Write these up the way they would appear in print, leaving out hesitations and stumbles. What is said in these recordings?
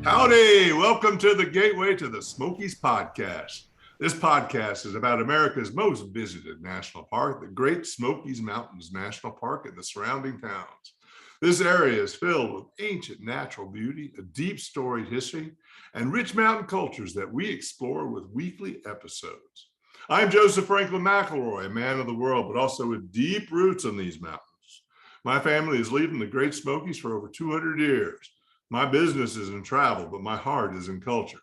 Howdy, welcome to the Gateway to the Smokies podcast. This podcast is about America's most visited national park, the Great Smokies Mountains National Park and the surrounding towns. This area is filled with ancient natural beauty, a deep storied history, and rich mountain cultures that we explore with weekly episodes. I'm Joseph Franklin McElroy, a man of the world, but also with deep roots in these mountains. My family has lived in the Great Smokies for over 200 years. My business is in travel, but my heart is in culture.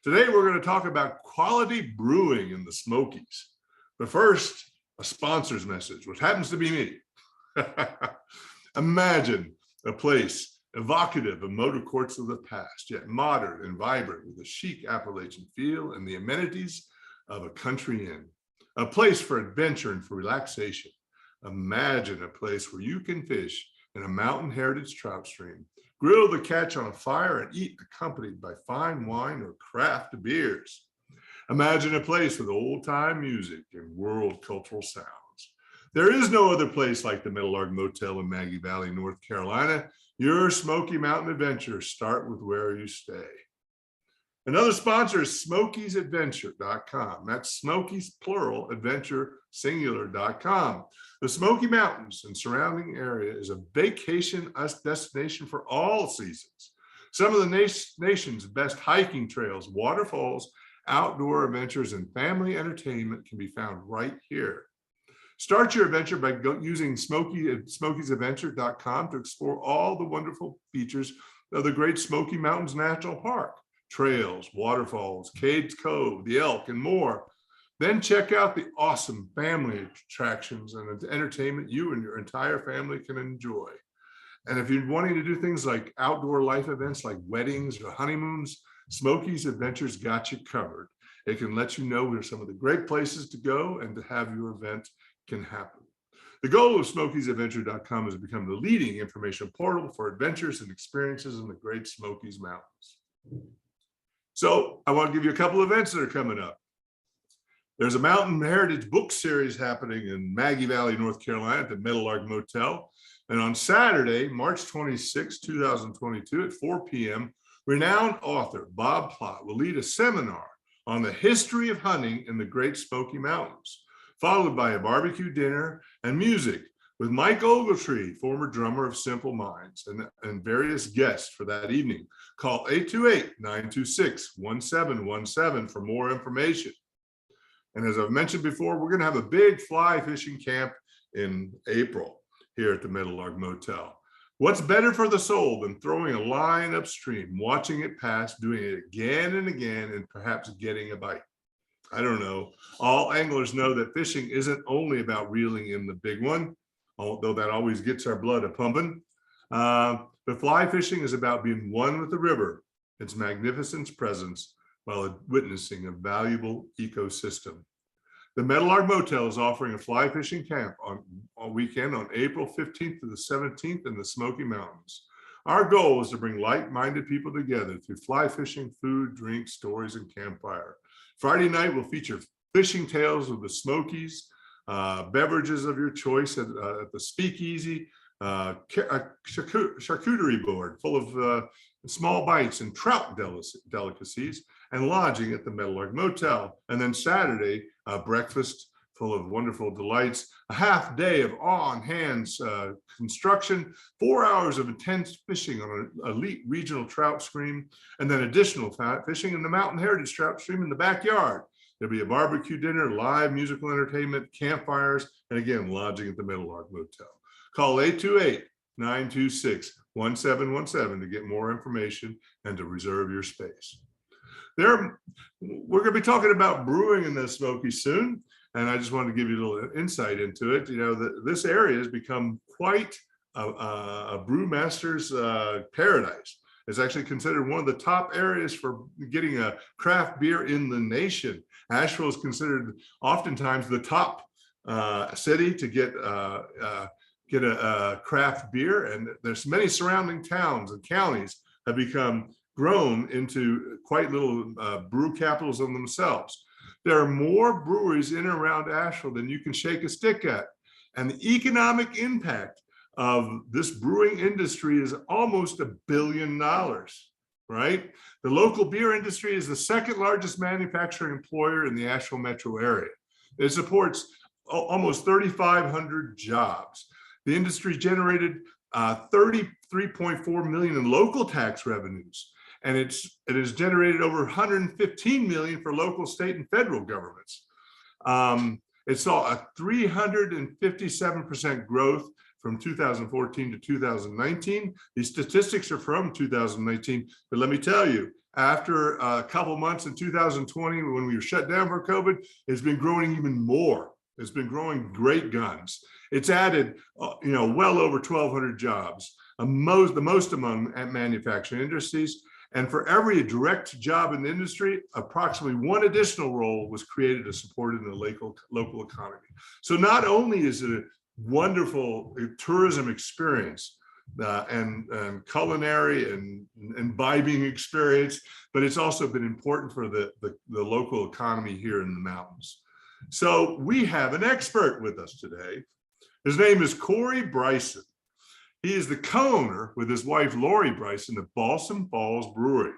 Today, we're going to talk about quality brewing in the Smokies. But first, a sponsor's message, which happens to be me. Imagine a place evocative of motor courts of the past, yet modern and vibrant with a chic Appalachian feel and the amenities of a country inn. A place for adventure and for relaxation. Imagine a place where you can fish in a mountain heritage trout stream, grill the catch on a fire, and eat accompanied by fine wine or craft beers. Imagine a place with old-time music and world cultural sounds. There is no other place like the Meadowlark Motel in Maggie Valley, North Carolina. Your Smoky Mountain adventures start with where you stay. Another sponsor is SmokiesAdventure.com. That's Smokies, plural, adventure, singular.com. The Smoky Mountains and surrounding area is a vacation destination for all seasons. Some of the nation's best hiking trails, waterfalls, outdoor adventures, and family entertainment can be found right here. Start your adventure by using SmokiesAdventure.com to explore all the wonderful features of the Great Smoky Mountains National Park. Trails, waterfalls, Cades Cove, the Elk, and more. Then check out the awesome family attractions and entertainment you and your entire family can enjoy. And if you're wanting to do things like outdoor life events like weddings or honeymoons, Smokies Adventures got you covered. It can let you know where some of the great places to go and to have your event can happen. The goal of SmokiesAdventure.com is to become the leading information portal for adventures and experiences in the Great Smokies Mountains. So I want to give you a couple of events that are coming up. There's a Mountain Heritage book series happening in Maggie Valley, North Carolina at the Meadowlark Motel. And on Saturday, March 26, 2022 at 4 p.m., renowned author Bob Plott will lead a seminar on the history of hunting in the Great Smoky Mountains, followed by a barbecue dinner and music with Mike Ogletree, former drummer of Simple Minds, and various guests for that evening. Call 828-926-1717 for more information. And as I've mentioned before, we're going to have a big fly fishing camp in April here at the Meadowlark Motel. What's better for the soul than throwing a line upstream, watching it pass, doing it again and again, and perhaps getting a bite? I don't know. All anglers know that fishing isn't only about reeling in the big one, although that always gets our blood a-pumping. But fly fishing is about being one with the river, its magnificent presence, while witnessing a valuable ecosystem. The Meadowlark Motel is offering a fly fishing camp on weekend on April 15th to the 17th in the Smoky Mountains. Our goal is to bring like-minded people together through fly fishing, food, drinks, stories, and campfire. Friday night will feature fishing tales of the Smokies, beverages of your choice at the Speakeasy, a charcuterie board full of small bites and trout delicacies, and lodging at the Meadowlark Motel. And then Saturday, breakfast full of wonderful delights, a half day of on-hands construction, 4 hours of intense fishing on an elite regional trout stream, and then additional fishing in the Mountain Heritage Trout Stream in the backyard. There'll be a barbecue dinner, live musical entertainment, campfires, and again, lodging at the Meadowlark Motel. Call 828-926-1717 to get more information and to reserve your space. We're going to be talking about brewing in the Smokies soon, and I just wanted to give you a little insight into it. You know, this area has become quite a brewmaster's paradise. It's actually considered one of the top areas for getting a craft beer in the nation. Asheville is considered oftentimes the top city to get a craft beer, and there's many surrounding towns and counties have become grown into quite little brew capitals of themselves. There are more breweries in and around Asheville than you can shake a stick at, and the economic impact of this brewing industry is almost $1 billion. right? The local beer industry is the second largest manufacturing employer in the Asheville metro area. It supports almost 3,500 jobs. The industry generated 33.4 million in local tax revenues, and it has generated over 115 million for local, state, and federal governments. It saw a 357% growth from 2014 to 2019. These statistics are from 2019, but let me tell you, after a couple months in 2020, when we were shut down for COVID, it's been growing even more. It's been growing great guns. It's added, well over 1,200 jobs, the most among manufacturing industries. And for every direct job in the industry, approximately one additional role was created to support it in the local economy. So not only is it a wonderful tourism experience and culinary and imbibing experience, but it's also been important for the local economy here in the mountains. So we have an expert with us today. His name is Corey Bryson. He is the co-owner with his wife, Lori Bryson, of Balsam Falls Brewery,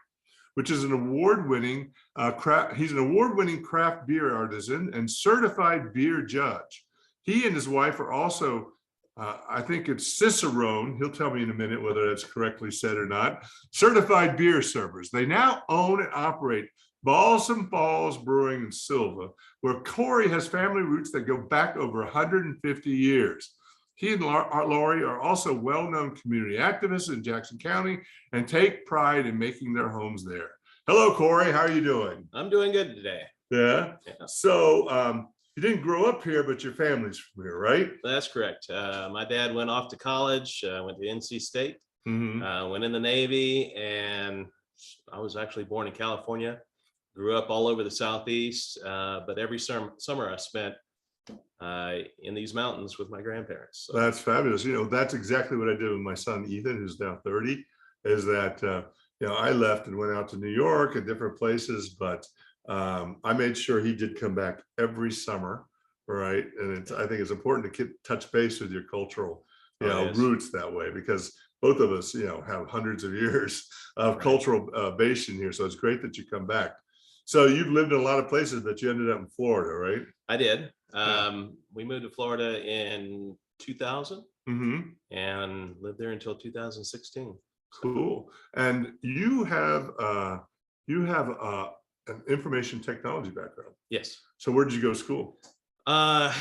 which is an award-winning he's an award-winning craft beer artisan and certified beer judge. He and his wife are also, I think it's Cicerone, he'll tell me in a minute whether that's correctly said or not, certified beer servers. They now own and operate Balsam Falls Brewing in Sylva, where Corey has family roots that go back over 150 years. He and Lori are also well-known community activists in Jackson County and take pride in making their homes there. Hello, Corey. How are you doing? I'm doing good today. Yeah. So you didn't grow up here, but your family's from here, right? That's correct. My dad went off to college, went to NC State, went in the Navy, and I was actually born in California. Grew up all over the Southeast, but every summer I spent in these mountains with my grandparents. So. That's fabulous. That's exactly what I did with my son, Ethan, who's now 30, is that, I left and went out to New York and different places, but I made sure he did come back every summer, right? And I think it's important to touch base with your cultural, roots that way, because both of us, have hundreds of years of cultural base in here. So it's great that you come back. So you've lived in a lot of places, but you ended up in Florida, right? I did. We moved to Florida in 2000 and lived there until 2016. Cool. And you have an information technology background. Yes. So where did you go to school? I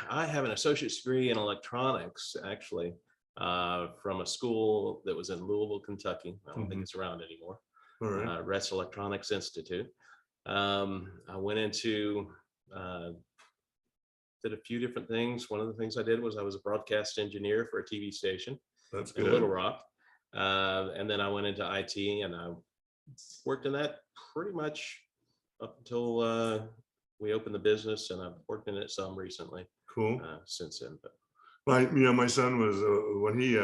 have an associate's degree in electronics, actually, from a school that was in Louisville, Kentucky. I don't think it's around anymore. All right. Rest Electronics Institute. I went into, did a few different things. One of the things I did was I was a broadcast engineer for a TV station. That's in good. Little Rock. And then I went into IT and I worked in that pretty much up until we opened the business, and I've worked in it some recently. Cool. Since then. But my son was when he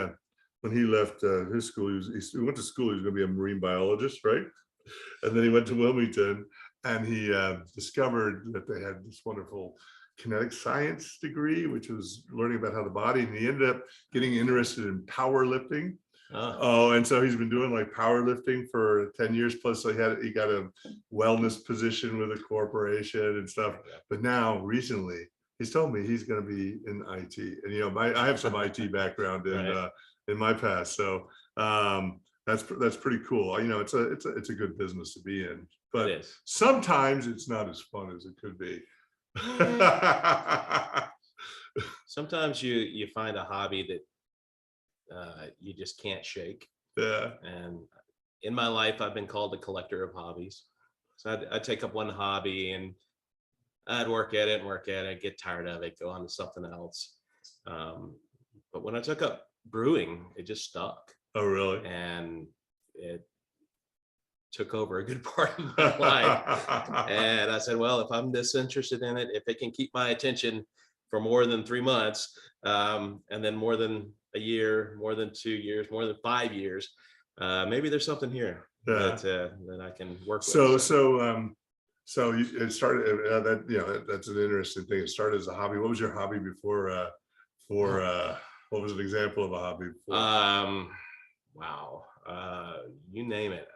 left his school, he went to school, he was going to be a marine biologist, right? And then he went to Wilmington and he discovered that they had this wonderful kinetic science degree, which was learning about how the body, and he ended up getting interested in powerlifting. And so he's been doing like powerlifting for 10 years plus. So he got a wellness position with a corporation and stuff. But now recently he's told me he's going to be in IT, and I have some IT background in my past. So that's pretty cool. It's a good business to be in, but sometimes it's not as fun as it could be. Sometimes you find a hobby that you just can't shake. Yeah. And in my life, I've been called a collector of hobbies. So I'd take up one hobby and I'd work at it, get tired of it, go on to something else. But when I took up brewing, it just stuck. Oh, really? And it took over a good part of my life. And I said, well, if I'm this interested in it, if it can keep my attention for more than 3 months, and then more than a year, more than 2 years, more than 5 years, maybe there's something here that I can work with. So it started that's an interesting thing. It started as a hobby. What was your hobby before? What was an example of a hobby before? Wow. You name it.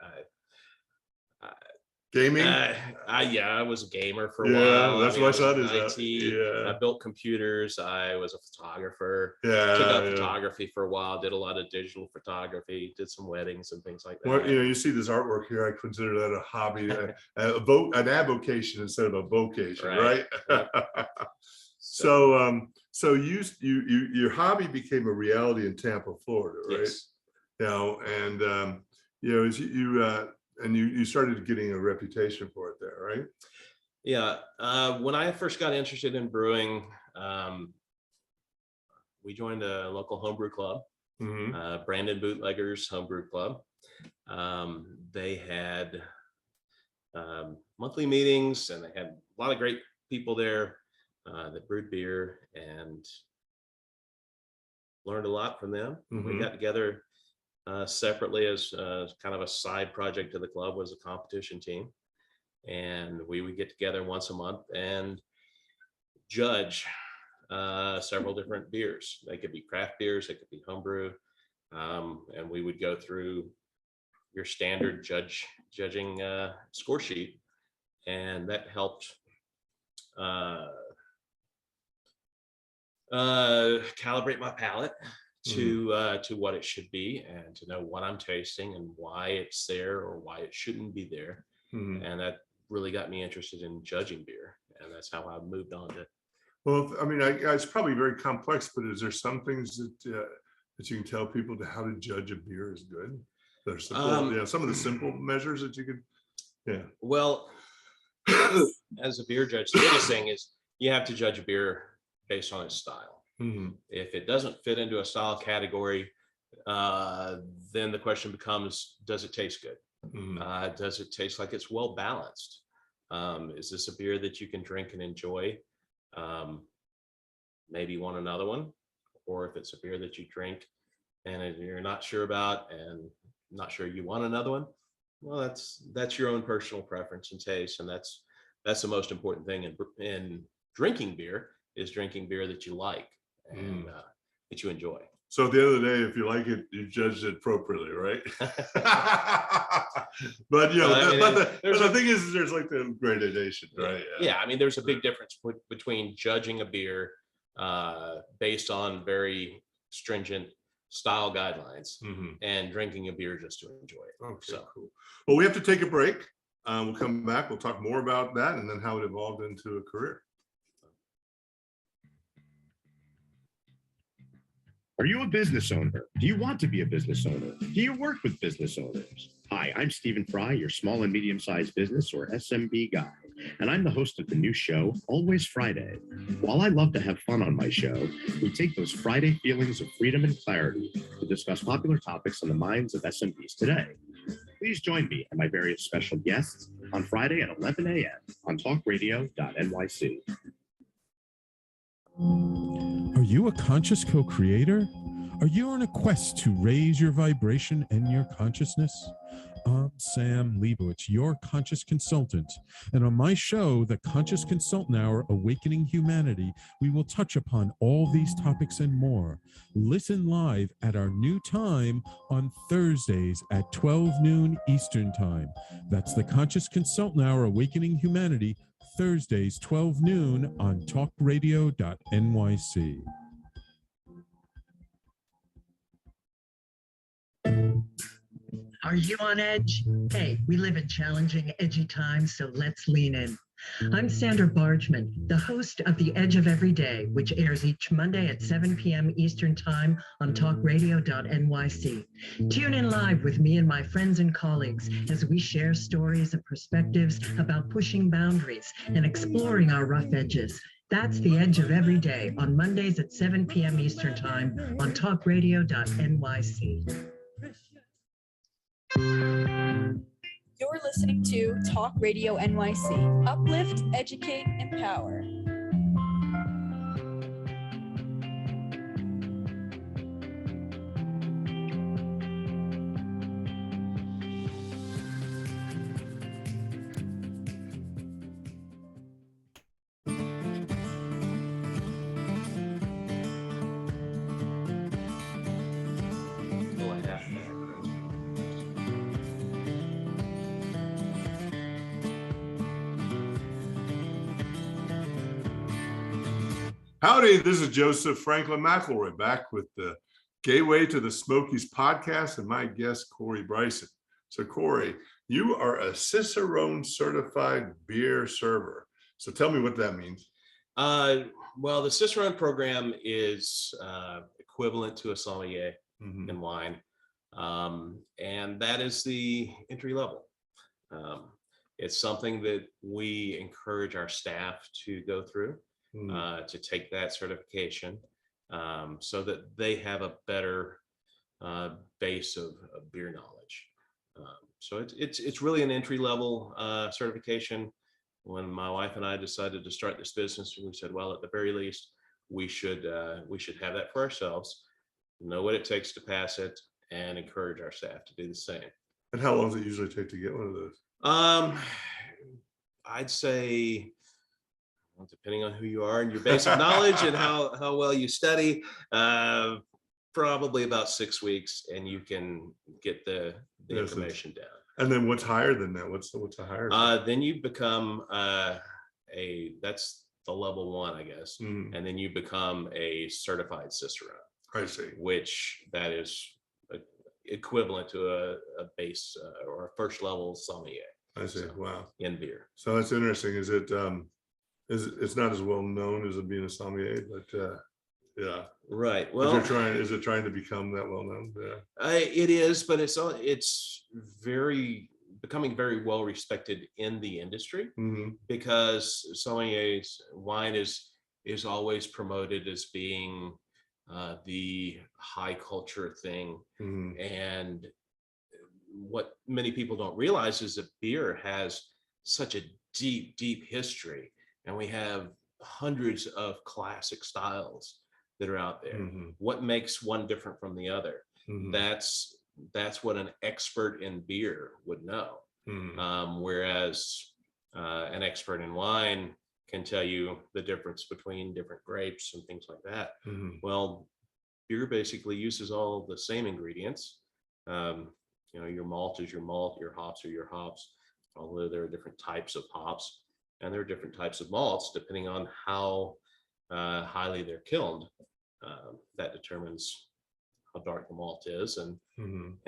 Gaming? Yeah, I was a gamer for a Yeah, while. that's I my was son in is IT. yeah. I built computers. I was a photographer. Yeah, Took up yeah. photography for a while. Did a lot of digital photography. Did some weddings and things like that. Well, you see this artwork here. I consider that a hobby, an avocation instead of a vocation, right? Yep. So your hobby became a reality in Tampa, Florida, right? Yes. And as you started getting a reputation for it there, right? Yeah. When I first got interested in brewing, we joined a local homebrew club, Brandon Bootleggers Homebrew Club. They had monthly meetings, and they had a lot of great people there that brewed beer, and learned a lot from them. We got together separately as kind of a side project to the club, was a competition team. And we would get together once a month and judge several different beers. They could be craft beers, they could be homebrew. And we would go through your standard judging score sheet. And that helped calibrate my palate to what it should be, and to know what I'm tasting and why it's there or why it shouldn't be there. And that really got me interested in judging beer, and that's how I moved on to. Well, I mean, it's probably very complex, but is there some things that you can tell people to how to judge a beer is good? There's simple, some of the simple measures that you could. Well, as a beer judge, the biggest thing is you have to judge a beer based on its style. If it doesn't fit into a style category, then the question becomes, does it taste good? Does it taste like it's well balanced? Is this a beer that you can drink and enjoy? Maybe want another one? Or if it's a beer that you drink and you're not sure about and not sure you want another one, well, that's your own personal preference and taste, and that's the most important thing in drinking beer, is drinking beer that you like and that you enjoy. So at the end of the day, if you like it, you judged it appropriately, right? But the thing is, there's like the gradation, right? Yeah, I mean, there's a big difference between judging a beer based on very stringent style guidelines and drinking a beer just to enjoy it. Okay, so cool. Well, we have to take a break. We'll come back. We'll talk more about that and then how it evolved into a career. Are you a business owner? Do you want to be a business owner? Do you work with business owners? Hi, I'm Stephen Fry, your small and medium-sized business, or SMB guy, and I'm the host of the new show, Always Friday. While I love to have fun on my show, we take those Friday feelings of freedom and clarity to discuss popular topics on the minds of SMBs today. Please join me and my various special guests on Friday at 11 a.m. on talkradio.nyc. Are you a conscious co-creator? Are you on a quest to raise your vibration and your consciousness? I'm Sam Leibowitz, your conscious consultant. And on my show, The Conscious Consultant Hour, Awakening Humanity, we will touch upon all these topics and more. Listen live at our new time on Thursdays at 12 noon Eastern Time. That's The Conscious Consultant Hour, Awakening Humanity, Thursdays, 12 noon on talkradio.nyc. Are you on edge? Hey, we live in challenging, edgy times, so let's lean in. I'm Sandra Bargman, the host of The Edge of Every Day, which airs each Monday at 7 p.m. Eastern Time on talkradio.nyc. Tune in live with me and my friends and colleagues as we share stories and perspectives about pushing boundaries and exploring our rough edges. That's The Edge of Every Day on Mondays at 7 p.m. Eastern Time on talkradio.nyc. You're listening to Talk Radio NYC. Uplift, educate, empower. Howdy, this is Joseph Franklin McElroy back with the Gateway to the Smokies podcast and my guest, Corey Bryson. So, Corey, you are a Cicerone Certified Beer Server. So tell me what that means. Well, the Cicerone program is equivalent to a sommelier Mhm. in wine, and that is the entry level. It's something that we encourage our staff to go through. To take that certification so that they have a better base of beer knowledge. So it's really an entry level certification. When my wife and I decided to start this business, we said, well, at the very least, we should have that for ourselves, know what it takes to pass it, and encourage our staff to do the same. And how long does it usually take to get one of those? I'd say, depending on who you are and your basic knowledge and how well you study, probably about 6 weeks, and you can get the information down. And then what's higher than that? What's a higher? Then you become that's the level 1, I guess, and then you become a certified Cicerone. I see. Which that is equivalent to a base or a first level sommelier. I see. So, wow. In beer. So that's interesting. Is it? It's not as well known as it being a sommelier, but yeah. Right. Well, is it trying to become that well known? Yeah. It is, but it's becoming very well respected in the industry because sommeliers wine is always promoted as being the high culture thing, and what many people don't realize is that beer has such a deep history. And we have hundreds of classic styles that are out there. What makes one different from the other? That's what an expert in beer would know. Whereas an expert in wine can tell you the difference between different grapes and things like that. Well, beer basically uses all the same ingredients. Your malt is your malt, your hops are your hops, although there are different types of hops. And there are different types of malts depending on how highly they're kilned. That determines how dark the malt is, and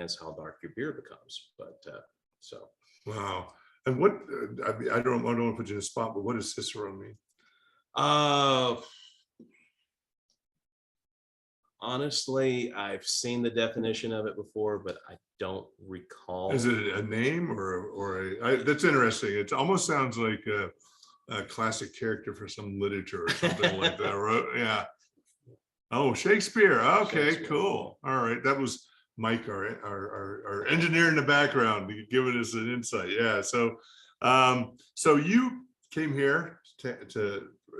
hence how dark your beer becomes. But so. Wow. And what I don't want to put you in a spot, but what does Cicerone mean? Honestly, I've seen the definition of it before, but I don't recall. Is it a name or that's interesting. It almost sounds like a classic character for some literature or something like that. Right? Yeah. Oh, Shakespeare. Okay, Shakespeare. Cool. All right. That was Mike, our engineer in the background, giving us an insight. Yeah. So, so you came here did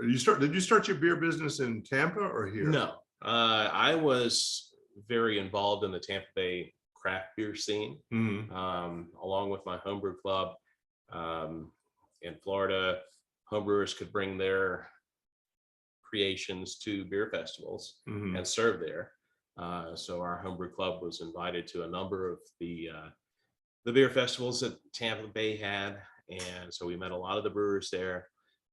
you start your beer business in Tampa or here? No. I was very involved in the Tampa Bay craft beer scene, along with my homebrew club. In Florida, homebrewers could bring their creations to beer festivals and serve there. So our homebrew club was invited to a number of the beer festivals that Tampa Bay had, and so we met a lot of the brewers there.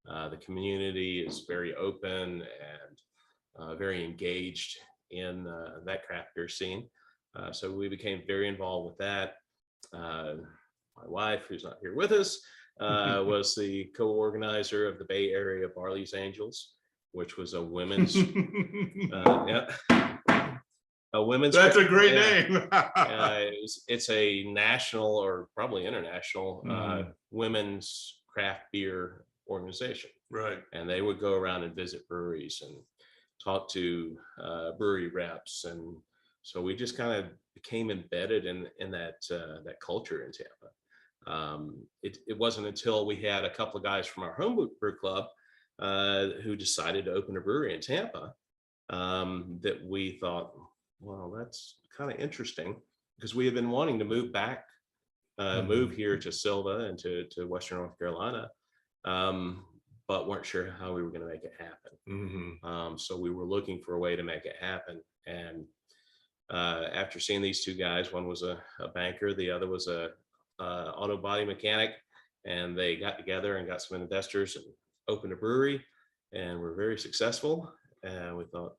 The community is very open and very engaged in that craft beer scene. So we became very involved with that. My wife, who's not here with us, was the co-organizer of the Bay Area Barley's Angels, which was a women's a women's. That's a great name. It's a national or probably international women's craft beer organization. Right. And they would go around and visit breweries and talk to brewery reps, and so we just kind of became embedded in that culture in Tampa. It wasn't until we had a couple of guys from our homebrew club who decided to open a brewery in Tampa that we thought, well, that's kind of interesting, because we had been wanting to move back, move here to Sylva and to Western North Carolina, but weren't sure how we were going to make it happen. So we were looking for a way to make it happen. And after seeing these two guys, one was a banker, the other was a auto body mechanic, and they got together and got some investors and opened a brewery, and were very successful. And we thought,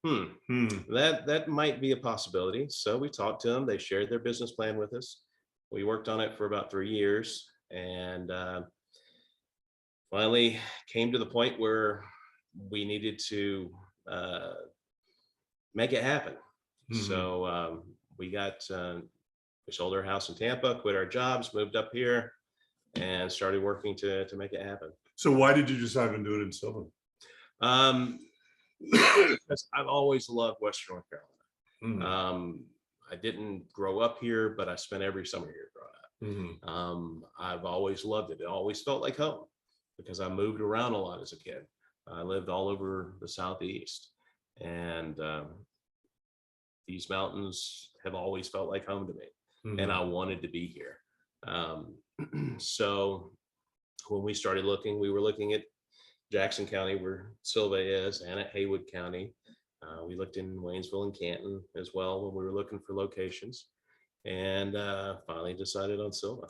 that might be a possibility. So we talked to them. They shared their business plan with us. We worked on it for about 3 years, and finally came to the point where we needed to make it happen. So we sold our house in Tampa, quit our jobs, moved up here, and started working to make it happen. So why did you decide to do it in Sylva? Because I've always loved Western North Carolina. Mhm. I didn't grow up here, but I spent every summer here growing up. Mhm. I've always loved it. It always felt like home because I moved around a lot as a kid. I lived all over the Southeast, and these mountains have always felt like home to me, and I wanted to be here. So when we started looking, we were looking at Jackson County, where Sylva is, and at Haywood County. We looked in Waynesville and Canton as well when we were looking for locations, and finally decided on Sylva.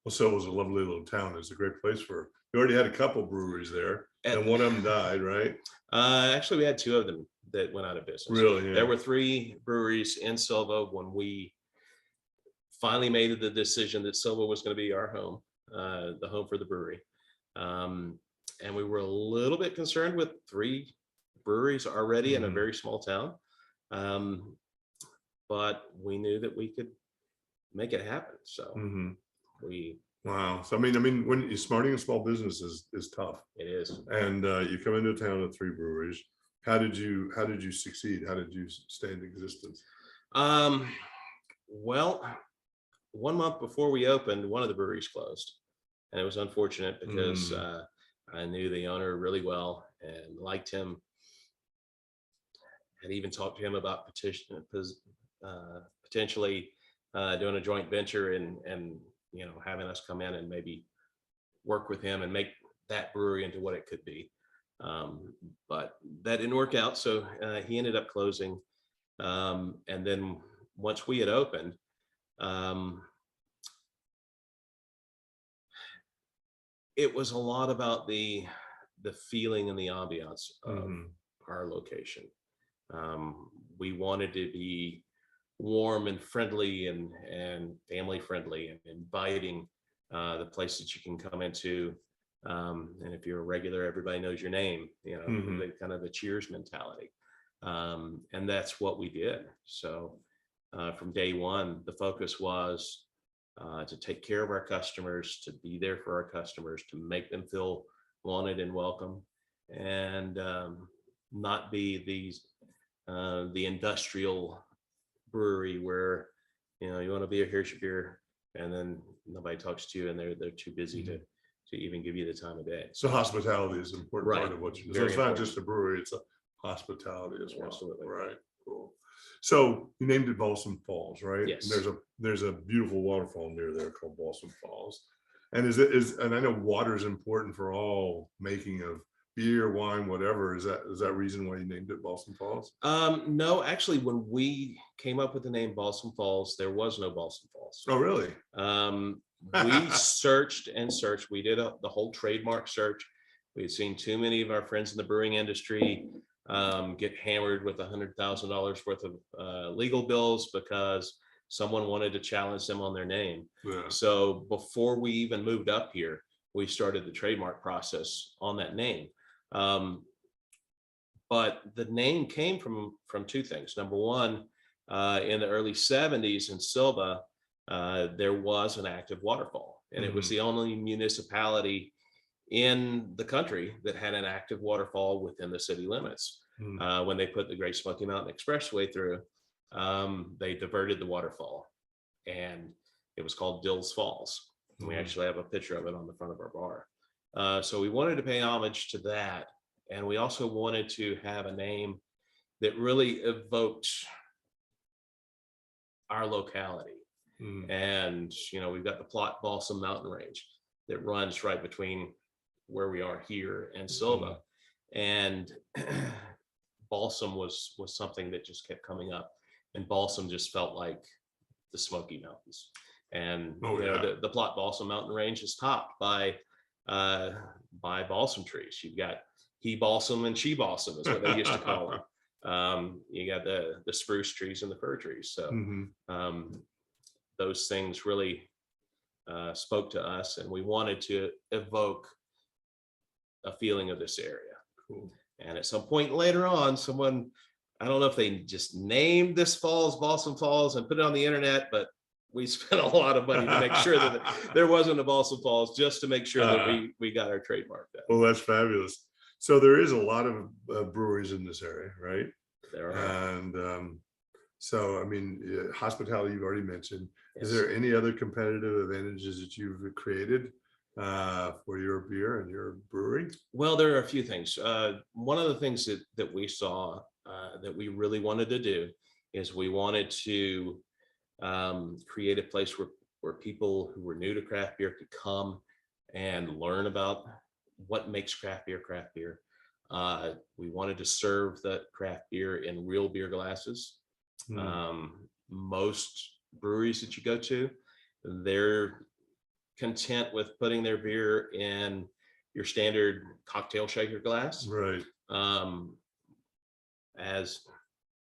Well, Sylva's a lovely little town. It's a great place for. You already had a couple breweries there, and one of them died, right? Actually, we had 2 of them that went out of business. Really? Yeah. There were 3 breweries in Sylva when we finally made the decision that Sylva was going to be our home, the home for the brewery. And we were a little bit concerned with 3 breweries already in a very small town. But we knew that we could make it happen. So we. Wow. So I mean, when you're starting a small business is tough. It is. And you come into a town with 3 breweries. How did you succeed? How did you stay in existence? Well, 1 month before we opened, one of the breweries closed, and it was unfortunate because I knew the owner really well and liked him. Had even talked to him about potentially doing a joint venture and having us come in and maybe work with him and make that brewery into what it could be. But that didn't work out, so he ended up closing. And then once we had opened, it was a lot about the feeling and the ambiance of our location. We wanted to be warm and friendly and family friendly and inviting, the place that you can come into. And if you're a regular, everybody knows your name, the kind of the cheers mentality. And that's what we did. So from day one, the focus was to take care of our customers, to be there for our customers, to make them feel wanted and welcome, and not be the industrial brewery where you want to be here's your beer, and then nobody talks to you and they're too busy to even give you the time of day. So hospitality is an important part of what you do. So it's not just a brewery, it's a hospitality as well. Absolutely. Right. Cool. So you named it Balsam Falls, right? Yes. And there's a beautiful waterfall near there called Balsam Falls. And and I know water is important for all making of beer, wine, whatever. Is that reason why you named it Balsam Falls? No, actually, when we came up with the name Balsam Falls, there was no Balsam Falls. Oh, really? We searched and searched. We did the whole trademark search. We had seen too many of our friends in the brewing industry get hammered with $100,000 worth of legal bills because someone wanted to challenge them on their name. Yeah. So before we even moved up here, we started the trademark process on that name. But the name came from 2 things. Number one, in the early 70s in Sylva, there was an active waterfall, and it was the only municipality in the country that had an active waterfall within the city limits. When they put the Great Smoky Mountain Expressway through, they diverted the waterfall, and it was called Dills Falls. And we actually have a picture of it on the front of our bar. So we wanted to pay homage to that. And we also wanted to have a name that really evoked our locality. And, we've got the Plot Balsam Mountain Range that runs right between where we are here and Sylva. And balsam was something that just kept coming up. And balsam just felt like the Smoky Mountains. And the Plot Balsam Mountain Range is topped by balsam trees. You've got he balsam and she balsam is what they used to call them. You got the spruce trees and the fir trees. So those things really spoke to us, and we wanted to evoke a feeling of this area. Cool. And at some point later on, someone, I don't know if they just named this falls Balsam Falls and put it on the internet, but we spent a lot of money to make sure that there wasn't a Balsam Falls, just to make sure that we got our trademark done. Well, that's fabulous. So there is a lot of breweries in this area, right? There are. And so, I mean, hospitality, you've already mentioned. Yes. Is there any other competitive advantages that you've created for your beer and your brewery? Well, there are a few things. One of the things that we saw that we really wanted to do is we wanted to create a place where people who were new to craft beer could come and learn about what makes craft beer. We wanted to serve the craft beer in real beer glasses. Most breweries that you go to, they're content with putting their beer in your standard cocktail shaker glass. Right. As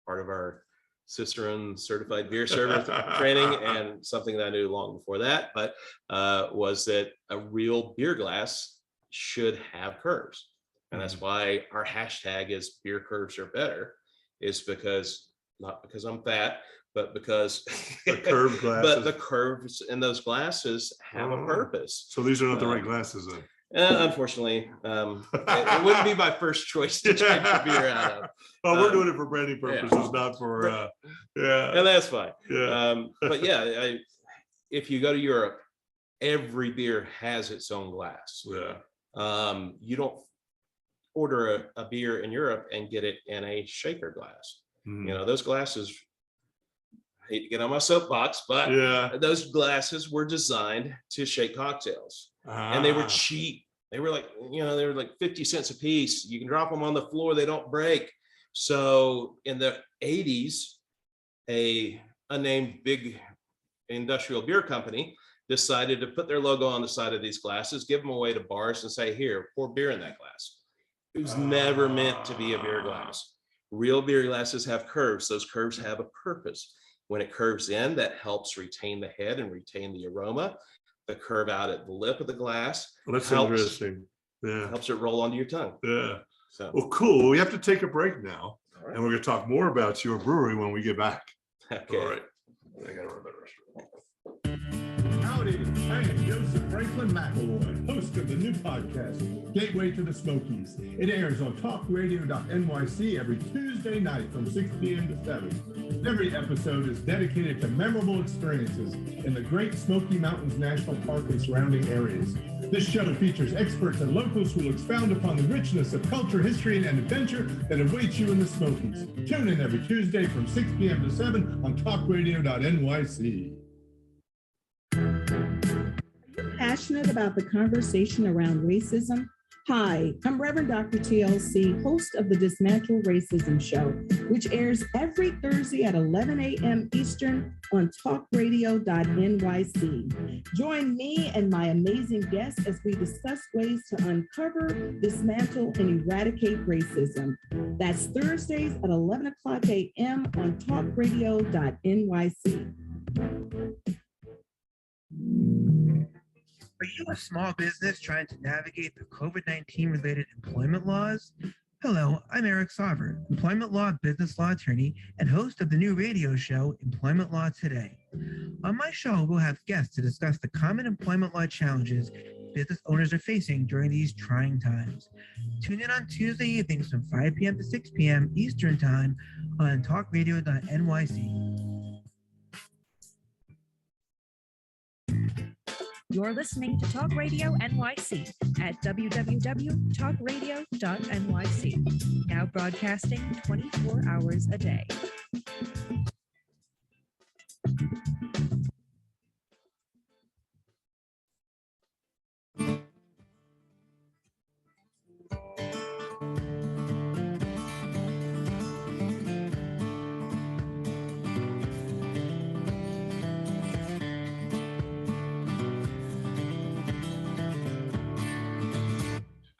part of our Cicerone Certified Beer Servers training, and something that I knew long before that, but was that a real beer glass should have curves. And that's why our hashtag is beer curves are better, is because, not because I'm fat, but because The curved glasses. but the curves in those glasses have a purpose. So these are not the right glasses then. Unfortunately, it wouldn't be my first choice to drink the beer out of. Oh, we're doing it for branding purposes, not for And that's fine. yeah. But yeah, if you go to Europe, every beer has its own glass. Yeah. You don't order a beer in Europe and get it in a shaker glass. You know, those glasses, I hate to get on my soapbox, but Yeah. those glasses were designed to shake cocktails. And they were cheap. They were like, they were like 50 cents a piece. You can drop them on the floor, they don't break. So in the 80s, a unnamed big industrial beer company decided to put their logo on the side of these glasses, give them away to bars and say, here, pour beer in that glass. It was never meant to be a beer glass. Real beer glasses have curves. Those curves have a purpose. When it curves in, that helps retain the head and retain the aroma. The curve out at the lip of the glass Well, that's helps, interesting. Yeah. helps it roll onto your tongue. Yeah. So, Well, cool. We have to take a break now, all right. and we're going to talk more about your brewery when we get back. Okay. All right. I got to run to the restroom. Howdy, I am Joseph Franklin McElroy, host of the new podcast, Gateway to the Smokies. It airs on talkradio.nyc every Tuesday night from 6 p.m. to 7. Every episode is dedicated to memorable experiences in the Great Smoky Mountains National Park and surrounding areas. This show features experts and locals who will expound upon the richness of culture, history, and adventure that awaits you in the Smokies. Tune in every Tuesday from 6 p.m. to 7 on talkradio.nyc. Passionate about the conversation around racism? Hi, I'm Reverend Dr. TLC, host of the Dismantle Racism Show, which airs every Thursday at 11 a.m. Eastern on talkradio.nyc. Join me and my amazing guests as we discuss ways to uncover, dismantle, and eradicate racism. That's Thursdays at 11 o'clock a.m. on talkradio.nyc. Are you a small business trying to navigate the COVID-19 related employment laws? Hello, I'm Eric Sauver, employment law, business law attorney, and host of the new radio show, Employment Law Today. On my show, we'll have guests to discuss the common employment law challenges business owners are facing during these trying times. Tune in on Tuesday evenings from 5 p.m. to 6 p.m. Eastern Time on talkradio.nyc. You're listening to Talk Radio NYC at www.talkradio.nyc, now broadcasting 24 hours a day.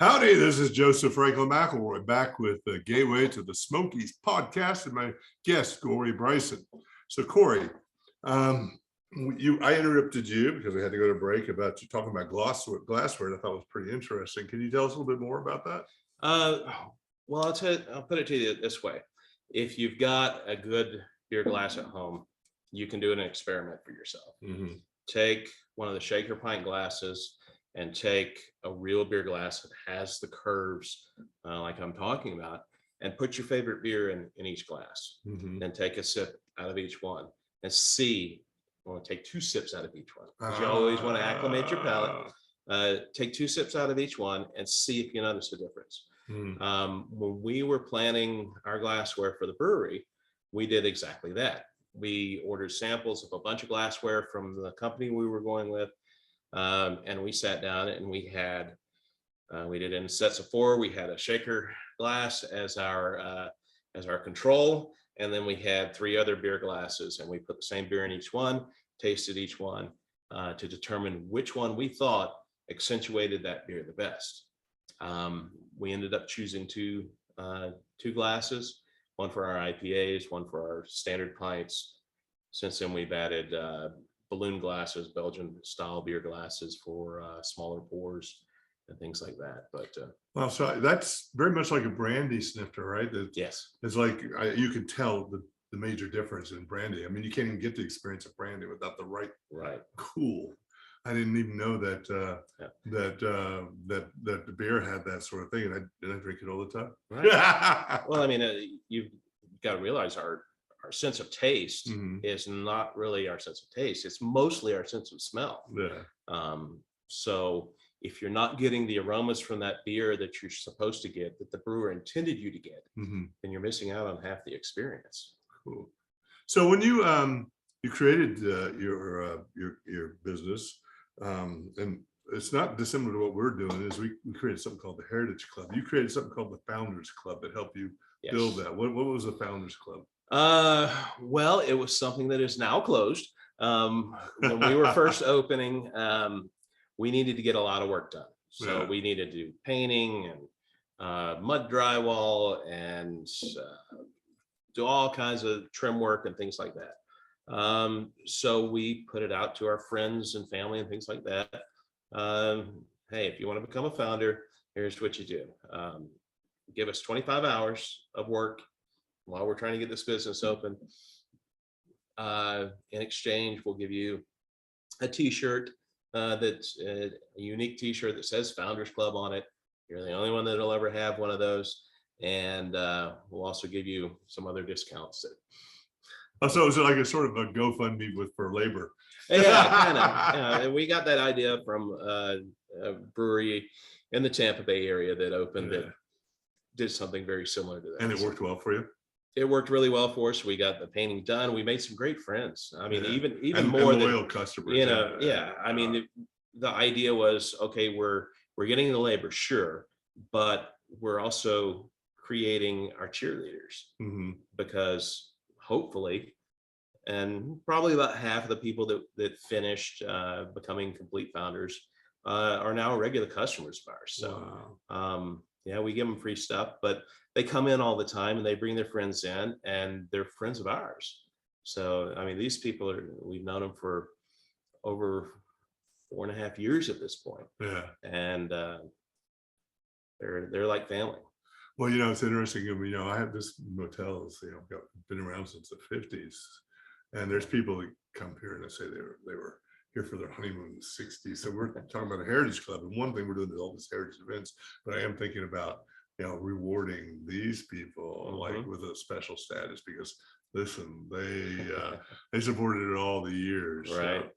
Howdy, this is Joseph Franklin McElroy back with the Gateway to the Smokies podcast and my guest, Corey Bryson. So Corey, I interrupted you because we had to go to break about you talking about glassware, and I thought it was pretty interesting. Can you tell us a little bit more about that? Well, I'll put it to you this way. If you've got a good beer glass at home, you can do an experiment for yourself. Mm-hmm. Take one of the shaker pint glasses and take a real beer glass that has the curves like I'm talking about, and put your favorite beer in each glass. Mm-hmm. Then take a sip out of each one and see. Well, take 2 sips out of each one, because you always want to acclimate your palate. Take 2 sips out of each one and see if you notice a difference. When we were planning our glassware for the brewery, we did exactly that. We ordered samples of a bunch of glassware from the company we were going with, and we sat down and we did in sets of 4. We had a shaker glass as our control, and then we had 3 other beer glasses, and we put the same beer in each one, tasted each one to determine which one we thought accentuated that beer the best. We ended up choosing two glasses, one for our IPAs, one for our standard pints. Since then, we've added balloon glasses, Belgian style beer glasses for smaller pours and things like that. But well, so that's very much like a brandy snifter, right? yes, it's like you can tell the major difference in brandy. I mean, you can't even get the experience of brandy without the right. Cool. I didn't even know that that the beer had that sort of thing, and I drink it all the time. Right. Well, I mean, you've got to realize our sense of taste is not really our sense of taste. It's mostly our sense of smell. Yeah. So if you're not getting the aromas from that beer that you're supposed to get, that the brewer intended you to get, then you're missing out on half the experience. Cool. So when you created your business, and it's not dissimilar to what we're doing, is we created something called the Heritage Club. You created something called the Founders Club that helped you build that. What was the Founders Club? Well, it was something that is now closed. When we were first opening, we needed to get a lot of work done. So we needed to do painting and mud drywall and do all kinds of trim work and things like that. So we put it out to our friends and family and things like that. Hey, if you want to become a founder, here's what you do. Give us 25 hours of work while we're trying to get this business open. In exchange, we'll give you a t-shirt that's a unique t-shirt that says Founders Club on it. You're the only one that'll ever have one of those. And we'll also give you some other discounts. So is it like a sort of a GoFundMe for labor? Yeah, kind of. And we got that idea from a brewery in the Tampa Bay area that opened that did something very similar to that. And it worked well for you? It worked really well for us. We got the painting done. We made some great friends. I mean, even and more loyal than customers. I mean, the idea was, okay, we're getting the labor, sure, but we're also creating our cheerleaders, because hopefully, and probably about half of the people that finished becoming complete founders are now regular customers of ours. So we give them free stuff, but they come in all the time and they bring their friends in, and they're friends of ours. So I mean, these people we've known them for over 4.5 years at this point. And they're like family. Well, it's interesting. I have this motels, been around since the 50s, and there's people that come here and they say they were here for their honeymoon in the 60s. So we're talking about a Heritage Club, and one thing we're doing is all these heritage events, but I am thinking about rewarding these people like with a special status, because listen, they supported it all the years, right?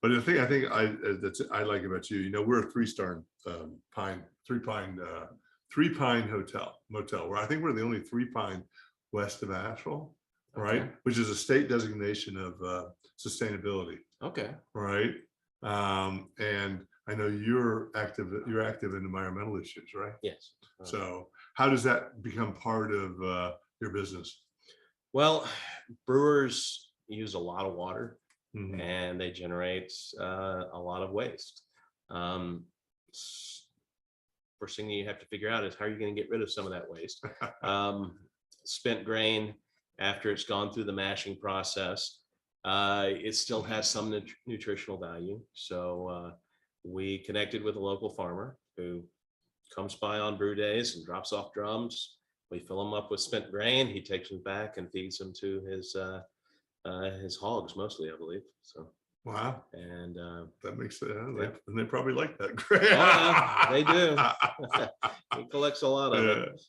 But the thing I like about you, we're a 3-star three pine motel, where I think we're the only 3 pine west of Asheville, right? Which is a state designation of sustainability. Okay. Right. And I know you're active in environmental issues, right? Yes. So how does that become part of your business? Well, brewers use a lot of water, and they generate a lot of waste. first thing you have to figure out is how are you going to get rid of some of that waste. Spent grain, after it's gone through the mashing process, it still has some nutritional value. So we connected with a local farmer who comes by on brew days and drops off drums. We fill them up with spent grain. He takes them back and feeds them to his hogs, mostly, I believe. So Wow, and that makes yeah. and they probably like that. They do. He collects a lot of it.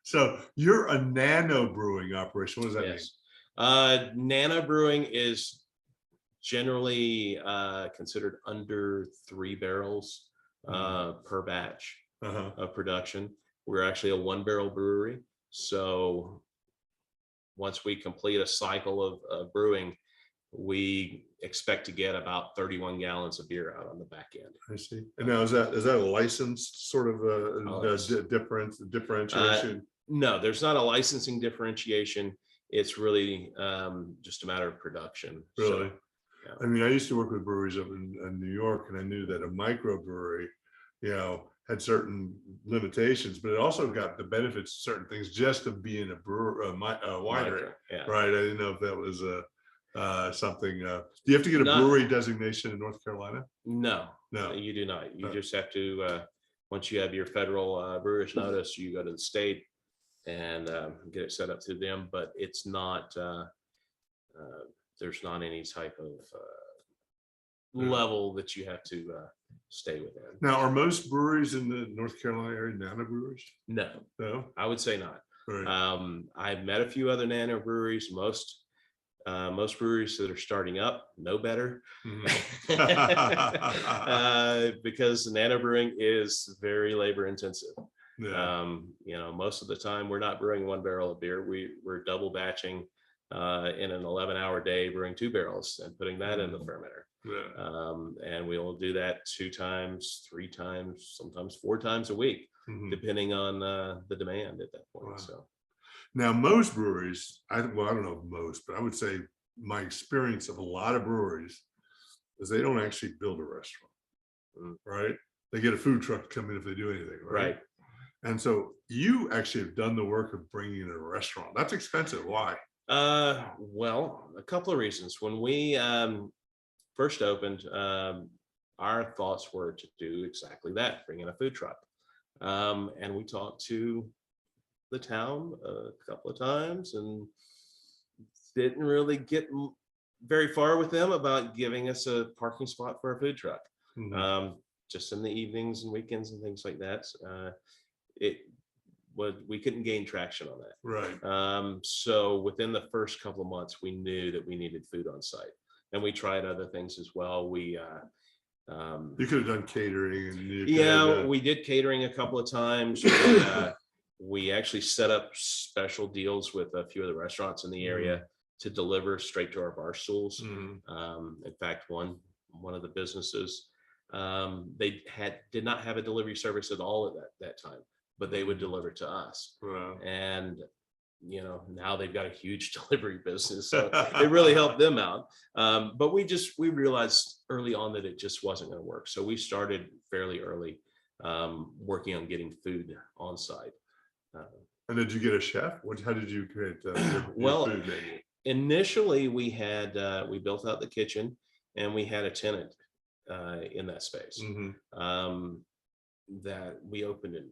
So you're a nano brewing operation. What does that mean? Nano brewing is generally considered under 3 barrels per batch of production. We're actually a 1-barrel brewery. So once we complete a cycle of brewing, we expect to get about 31 gallons of beer out on the back end. I see. And now is that a licensed sort of differentiation? No, there's not a licensing differentiation. It's really just a matter of production. Really? So, yeah. I mean, I used to work with breweries up in New York, and I knew that a microbrewery, had certain limitations, but it also got the benefits of certain things just of being a winery. Yeah. Right. I didn't know if that was something. Do you have to get a brewery designation in North Carolina? No, No, you do not. You just have to, once you have your federal brewer's notice, you go to the state and get it set up through them, but it's not, there's not any type of level that you have to stay within. Now, are most breweries in the North Carolina area nano breweries? No, I would say not. Right. I've met a few other nano breweries. Most breweries that are starting up know better. Because nano brewing is very labor intensive. Yeah. Most of the time we're not brewing 1 barrel of beer. We're double batching in an 11-hour day, brewing 2 barrels and putting that in the fermenter. Yeah. And we'll do that 2 times, 3 times, sometimes 4 times a week, depending on the demand at that point. Wow. So now most breweries, I don't know if most, but I would say my experience of a lot of breweries is they don't actually build a restaurant, right? They get a food truck to come in if they do anything, right? And so you actually have done the work of bringing in a restaurant. That's expensive. Why? Well, a couple of reasons. When we first opened, our thoughts were to do exactly that, bring in a food truck. And we talked to the town a couple of times and didn't really get very far with them about giving us a parking spot for a food truck. Just in the evenings and weekends and things like that. We couldn't gain traction on that. Right. So within the first couple of months, we knew that we needed food on site, and we tried other things as well. We you could have done catering, and we did catering a couple of times. We actually set up special deals with a few of the restaurants in the area to deliver straight to our bar stools. In fact, one of the businesses, they did not have a delivery service at all at that time, but they would deliver to us. Wow. And now they've got a huge delivery business, so it really helped them out. But we realized early on that it just wasn't going to work, so we started fairly early working on getting food on site. And did you get a chef? How did you create your food menu? Initially we built out the kitchen, and we had a tenant in that space that we opened in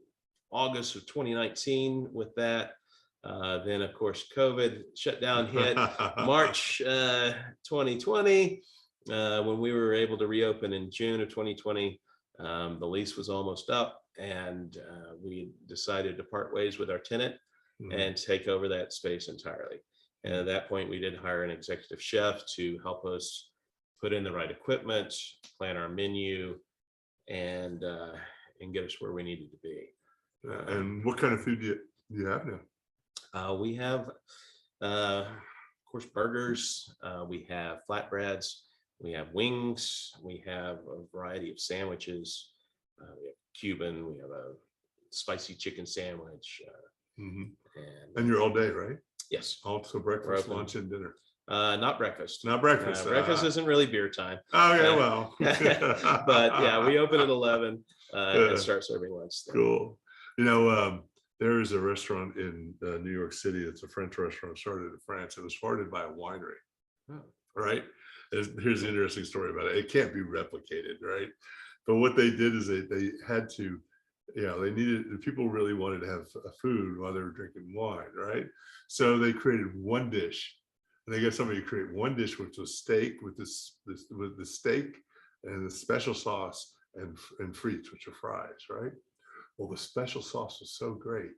August of 2019 with that. Then of course COVID shutdown hit March 2020. When we were able to reopen in June of 2020, the lease was almost up, and we decided to part ways with our tenant and take over that space entirely. And at that point we did hire an executive chef to help us put in the right equipment, plan our menu, and get us where we needed to be. And what kind of food do you have now? We have, of course, burgers. We have flatbreads. We have wings. We have a variety of sandwiches. We have Cuban. We have a spicy chicken sandwich. And you're all day, right? Yes. Also breakfast, lunch, and dinner. Not breakfast. Not breakfast. Breakfast isn't really beer time. Okay, well. But yeah, we open at 11. and start serving lunch there. Cool. There is a restaurant in New York City. It's a French restaurant started in France. It was started by a winery, right? Here's an interesting story about it. It can't be replicated, right? But what they did is they had to, they needed, people really wanted to have a food while they were drinking wine, right? So they created one dish. And they got somebody to create one dish, which was steak with with the steak and the special sauce and frites, which are fries, right? Well, the special sauce was so great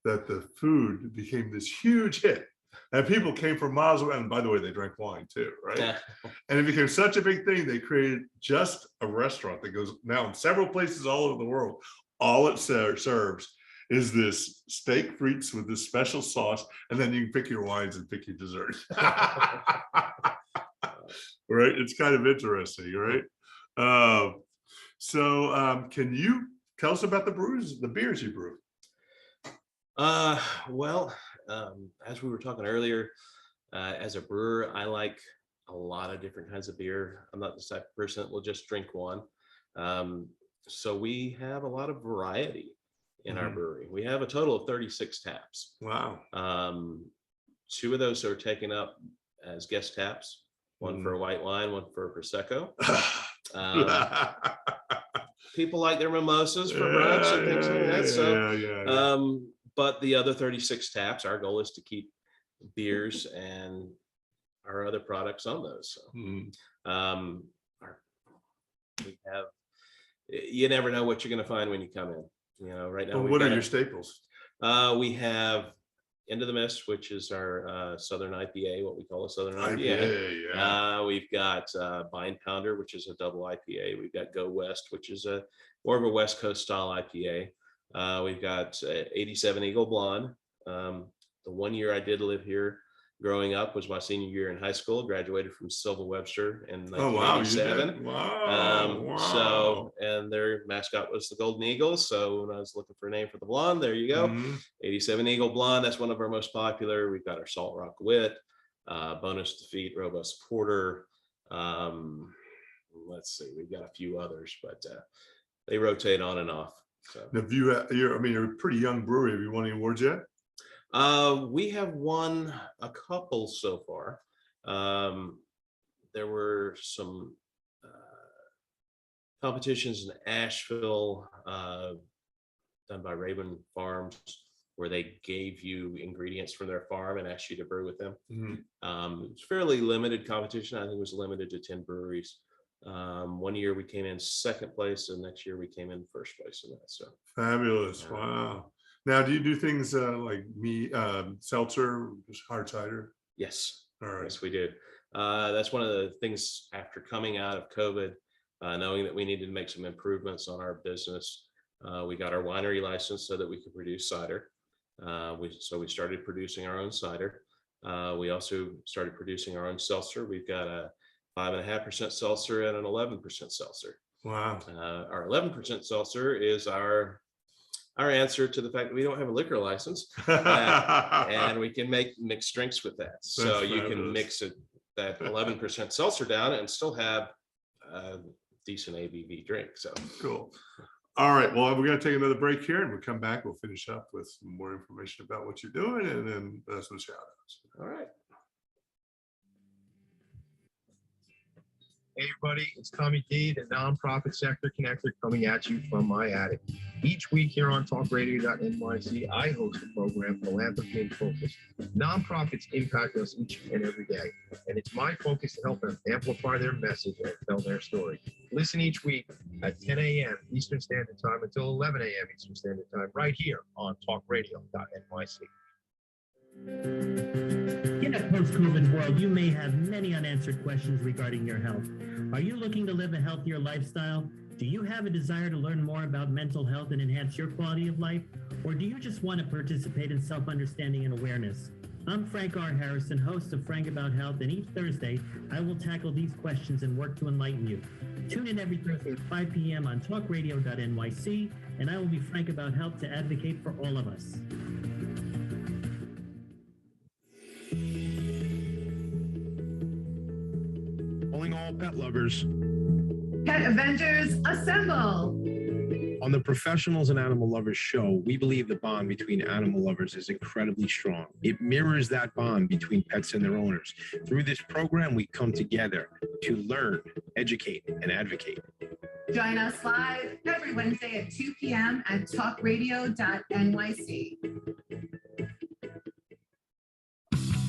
that the food became this huge hit. And people came from miles away. And by the way, they drank wine too, right? Yeah. And it became such a big thing. They created just a restaurant that goes now in several places all over the world. All it serves is this steak frites with this special sauce. And then you can pick your wines and pick your dessert. Right? It's kind of interesting, right? Can you tell us about the beers you brew? Well, as we were talking earlier, as a brewer, I like a lot of different kinds of beer. I'm not the type of person that will just drink one. So we have a lot of variety in our brewery. We have a total of 36 taps. Wow. 2 of those are taken up as guest taps, one for a white wine, one for a Prosecco. People like their mimosas for brunch and things like that. So, but the other 36 taps, our goal is to keep beers and our other products on those. So, we have, you never know what you're going to find when you come in. Right now. Well, what are your staples? We have Into the Mist, which is our Southern IPA, what we call a Southern IPA. We've got Vine Pounder, which is a double IPA. We've got Go West, which is more of a West Coast style IPA. We've got 87 Eagle Blonde. The 1 year I did live here growing up was my senior year in high school. Graduated from Sylva Webster in 1987. Wow. So, and their mascot was the Golden Eagles. So when I was looking for a name for the blonde, there you go. 87 Eagle Blonde. That's one of our most popular. We've got our Salt Rock Wit, Bonus Defeat, Robust Porter. Let's see, we've got a few others, but they rotate on and off. So have you're a pretty young brewery. Have you won any awards yet? We have won a couple so far. There were some competitions in Asheville done by Raven Farms, where they gave you ingredients from their farm and asked you to brew with them. It was fairly limited competition. I think it was limited to 10 breweries. 1 year we came in second place, and next year we came in first place in that. So fabulous! Wow. Now, do you do things like seltzer, hard cider? Yes. All right. Yes, we did. That's one of the things after coming out of COVID, knowing that we needed to make some improvements on our business. We got our winery license so that we could produce cider. So we started producing our own cider. We also started producing our own seltzer. We've got a 5.5% seltzer and an 11% seltzer. Wow. Our 11% seltzer is our answer to the fact that we don't have a liquor license, and we can make mixed drinks with that. So you can mix that 11% seltzer down and still have a decent ABV drink. So cool. All right. Well, we're going to take another break here, and we'll come back. We'll finish up with some more information about what you're doing, and then some shout outs. All right. Hey everybody, it's Tommy D, the nonprofit sector connector, coming at you from my attic. Each week here on talkradio.nyc, I host a program, Philanthropy in Focus. Nonprofits impact us each and every day, and it's my focus to help them amplify their message and tell their story. Listen each week at 10 a.m. Eastern Standard Time until 11 a.m. Eastern Standard Time, right here on talkradio.nyc. In a post-COVID world, you may have many unanswered questions regarding your health. Are you looking to live a healthier lifestyle? Do you have a desire to learn more about mental health and enhance your quality of life? Or do you just want to participate in self-understanding and awareness? I'm Frank R. Harrison, host of Frank About Health, and each Thursday, I will tackle these questions and work to enlighten you. Tune in every Thursday at 5 p.m. on talkradio.nyc, and I will be frank about health to advocate for all of us. Calling all pet lovers. Pet Avengers, assemble! On the Professionals and Animal Lovers show, we believe the bond between animal lovers is incredibly strong. It mirrors that bond between pets and their owners. Through this program, we come together to learn, educate, and advocate. Join us live every Wednesday at 2 p.m. at talkradio.nyc.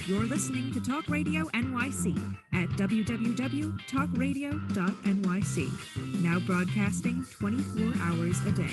You're listening to Talk Radio NYC at www.talkradio.nyc. Now broadcasting 24 hours a day.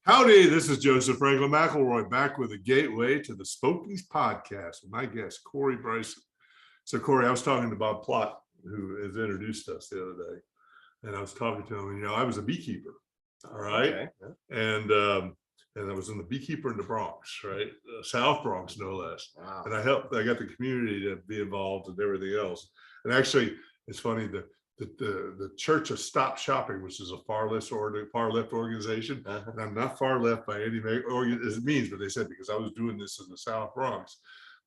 Howdy, this is Joseph Franklin McElroy back with a gateway to the Smokies podcast with my guest, Corey Bryson. So, Corey, I was talking to Bob Plott, who has introduced us the other day, and I was talking to him, and, I was a beekeeper, all right? Okay. And I was in the beekeeper in the Bronx, right? South Bronx, no less. Wow. And I got the community to be involved and everything else. And actually, it's funny, the Church of Stop Shopping, which is a far left organization, and I'm not far left by any means, but they said because I was doing this in the South Bronx,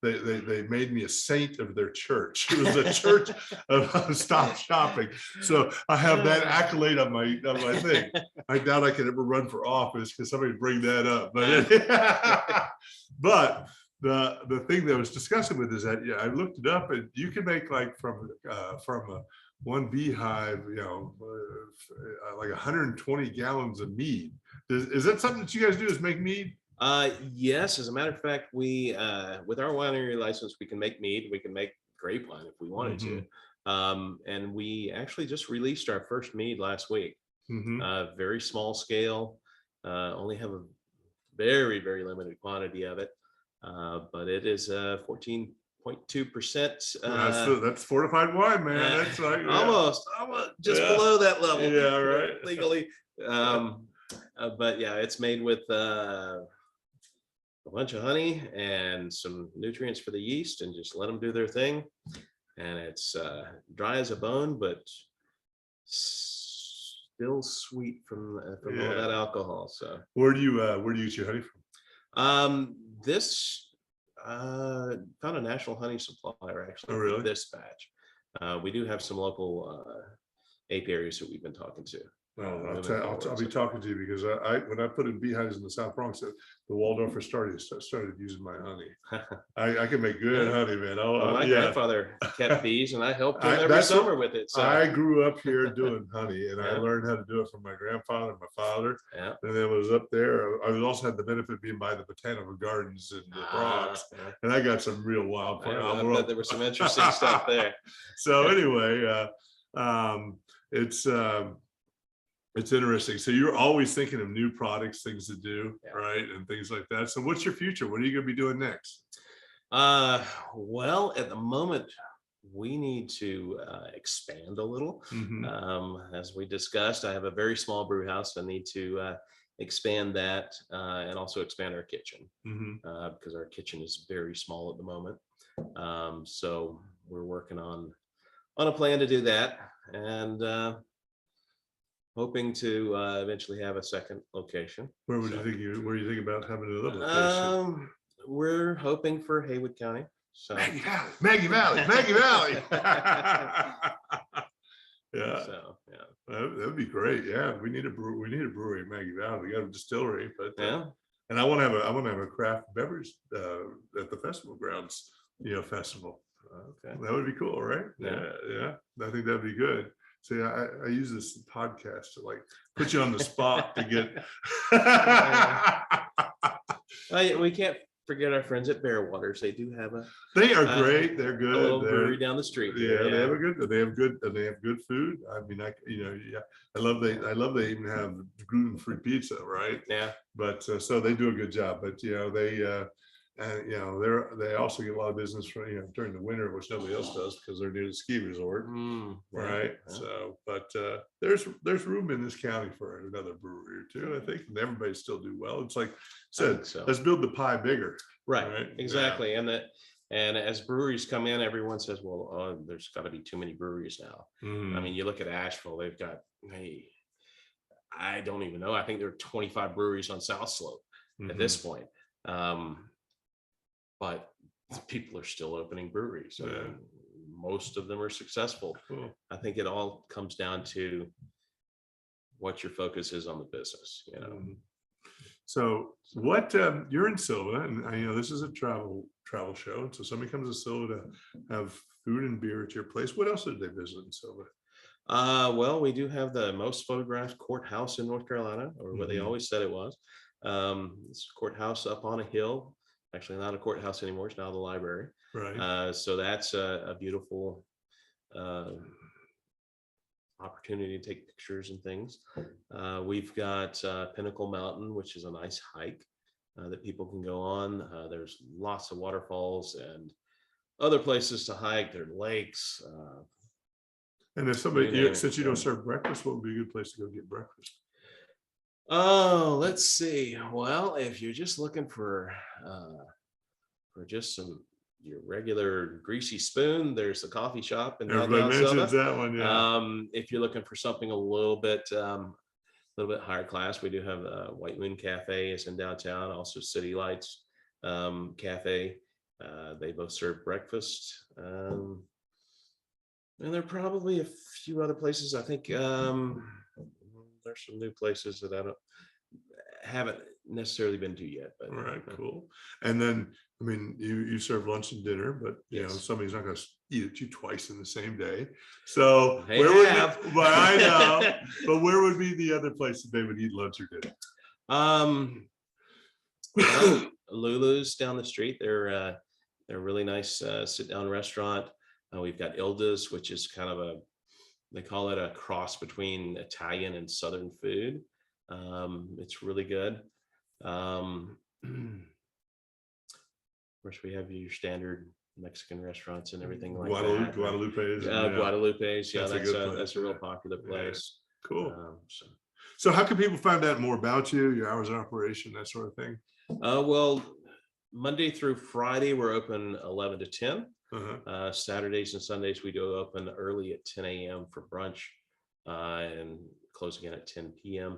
they made me a saint of their church. It was a church of Stop Shopping. So I have that accolade on my thing. I doubt I could ever run for office because somebody bring that up. But the thing that I was discussing with is that I looked it up, and you can make like from one beehive, like 120 gallons of mead. Is that something that you guys do, is make mead? Yes, as a matter of fact, we with our winery license, we can make mead, we can make grape wine if we wanted to. And we actually just released our first mead last week. Very small scale, only have a very, very limited quantity of it, but it is 14.2%. That's fortified wine, man. That's like almost just below that level. Yeah, right. Legally. But yeah, it's made with a bunch of honey and some nutrients for the yeast, and just let them do their thing. And it's dry as a bone, but still sweet from all that alcohol. So where do you get your honey from? This found a national honey supplier actually. Oh, really? This batch. We do have some local apiaries that we've been talking to. Well, I'll be talking to you because when I put in beehives in the South Bronx, the Waldorfers started using my honey. I can make good honey, man. My grandfather kept bees, and I helped him every summer with it. So I grew up here doing honey, and I learned how to do it from my grandfather and my father. And then I was up there. I also had the benefit of being by the botanical gardens in the Bronx, and I got some real wild. There was some interesting stuff there. So anyway, it's interesting. So you're always thinking of new products, things to do, right? And things like that. So what's your future? What are you going to be doing next? Well, at the moment, we need to expand a little. As we discussed, I have a very small brew house. I need to expand that and also expand our kitchen because our kitchen is very small at the moment. So we're working on a plan to do that, and hoping to eventually have a second location. Where do you think about having another location? We're hoping for Haywood County. So Maggie Valley. Yeah. So that would be great. Yeah, we need a brewery in Maggie Valley. We got a distillery, but and I want to have a craft beverage at the festival grounds. Festival. Okay, that would be cool, right? Yeah. I think that'd be good. See, I use this podcast to like put you on the spot to get. We can't forget our friends at Bear Waters. They do have They are great. They're good. A little brewery down the street. Yeah, they have good food. I mean, I love they even have gluten-free pizza, right? Yeah. But so they do a good job. But they also get a lot of business from during the winter, which nobody else does because they're near the ski resort, right? Yeah. So, but there's room in this county for another brewery or two, I think, and everybody still do well. It's like I said, let's build the pie bigger. Right? Exactly. Yeah. And And as breweries come in, everyone says, well, there's got to be too many breweries now. I mean, you look at Asheville, they've got, I don't even know. I think there are 25 breweries on South Slope at this point. But people are still opening breweries. Most of them are successful. Cool. I think it all comes down to what your focus is on the business, you know. So what you're in Sylva, and I know this is a travel show, and so somebody comes to Sylva to have food and beer at your place. What else did they visit in Sylva? Well, we do have the most photographed courthouse in North Carolina, or what they always said it was. It's a courthouse up on a hill. Actually, not a courthouse anymore. It's now the library. Right. So that's a beautiful opportunity to take pictures and things. We've got Pinnacle Mountain, which is a nice hike that people can go on. There's lots of waterfalls and other places to hike. There are lakes. And if somebody, since you don't serve breakfast, what would be a good place to go get breakfast? Oh, let's see. Well, if you're just looking for just your regular greasy spoon, there's the coffee shop in Everybody downtown mentions Sylva. that one, yeah. If you're looking for something a little bit higher class, we do have White Moon Cafe is in downtown, also City Lights Cafe. They both serve breakfast. And there are probably a few other places. I think there's some new places that I haven't necessarily been to yet. But all right, cool. And then, I mean, you serve lunch and dinner, but you know, somebody's not going to eat at you twice in the same day. So They where would have. but I know, but where would be the other place that they would eat lunch or dinner? Well, Lulu's down the street. They're a really nice sit down restaurant. We've got Ilda's, which is kind of they call it a cross between Italian and Southern food. It's really good. Of course, we have your standard Mexican restaurants and everything like that. Guadalupe's. Guadalupe's. Yeah, that's a real popular place. Yeah, cool. So how can people find out more about you, your hours of operation, that sort of thing? Well, Monday through Friday, we're open 11 to 10. Saturdays and Sundays, we do open early at 10 a.m. for brunch and close again at 10 p.m.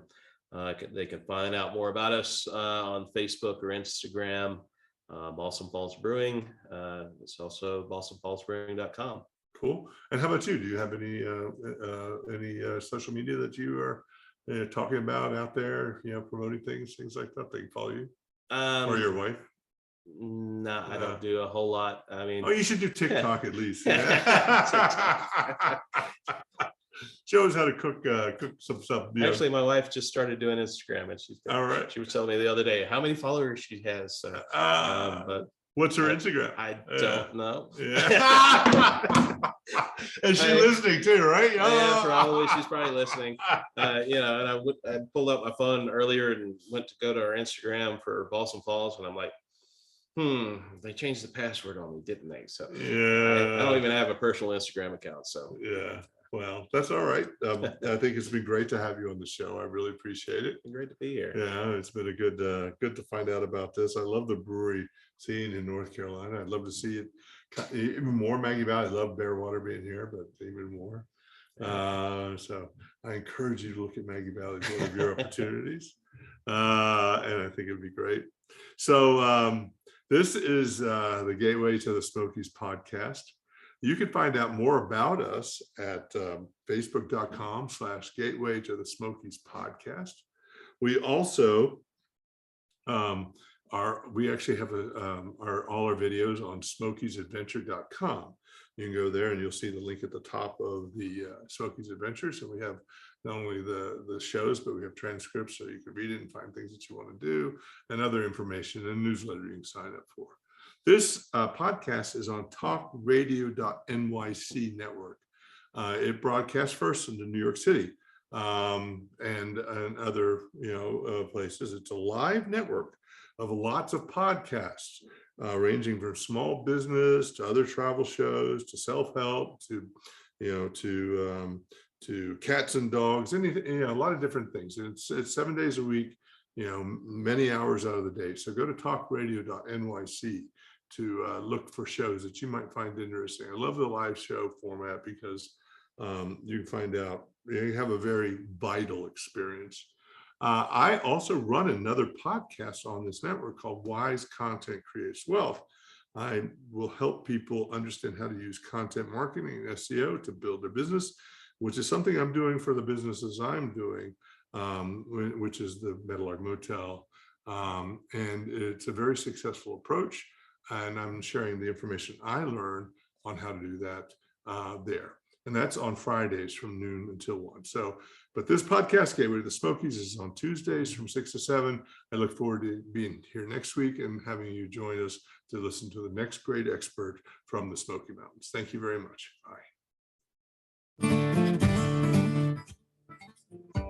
They can find out more about us on Facebook or Instagram, Balsam Falls Brewing. It's also balsamfallsbrewing.com. Cool. And how about you? Do you have any social media that you are talking about out there, promoting things like that? They can follow you or your wife? No, I don't do a whole lot. I mean, you should do TikTok at least. Shows how to cook some stuff. Actually, my wife just started doing Instagram, and all right. She was telling me the other day how many followers she has. But what's her Instagram? I don't know. Yeah. And she's listening too, right? Yeah, probably. She's probably listening. And I pulled up my phone earlier and went to go to our Instagram for Balsam Falls, and I'm like, they changed the password on me, didn't they? So yeah, I don't even have a personal Instagram account. So yeah, well, that's all right. I think it's been great to have you on the show. I really appreciate it. Great to be here. Yeah, it's been a good to find out about this. I love the brewery scene in North Carolina. I'd love to see it even more. Maggie Valley, I love Bearwater being here, but even more. So I encourage you to look at Maggie Valley as one of your opportunities, and I think it'd be great. So this is the Gateway to the Smokies podcast. You can find out more about us at facebook.com/gateway to the Smokies podcast. We also we actually have all our videos on smokiesadventure.com. You can go there and you'll see the link at the top of the Smokies Adventures. And we have not only the shows, but we have transcripts so you can read it and find things that you want to do and other information and newsletter you can sign up for. This podcast is on talkradio.nyc network. It broadcasts first into New York City and other places. It's a live network of lots of podcasts ranging from small business to other travel shows to self-help to cats and dogs, anything, a lot of different things. And it's 7 days a week, many hours out of the day. So go to talkradio.nyc look for shows that you might find interesting. I love the live show format because you find out you have a very vital experience. I also run another podcast on this network called Wise Content Creates Wealth. I will help people understand how to use content marketing and SEO to build their business, which is something I'm doing for the businesses I'm doing, which is the Meadowlark Motel. And it's a very successful approach. And I'm sharing the information I learned on how to do that there. And that's on Fridays from noon until 1. So, but this podcast, Gateway to the Smokies, is on Tuesdays from 6 to 7. I look forward to being here next week and having you join us to listen to the next great expert from the Smoky Mountains. Thank you very much. Bye.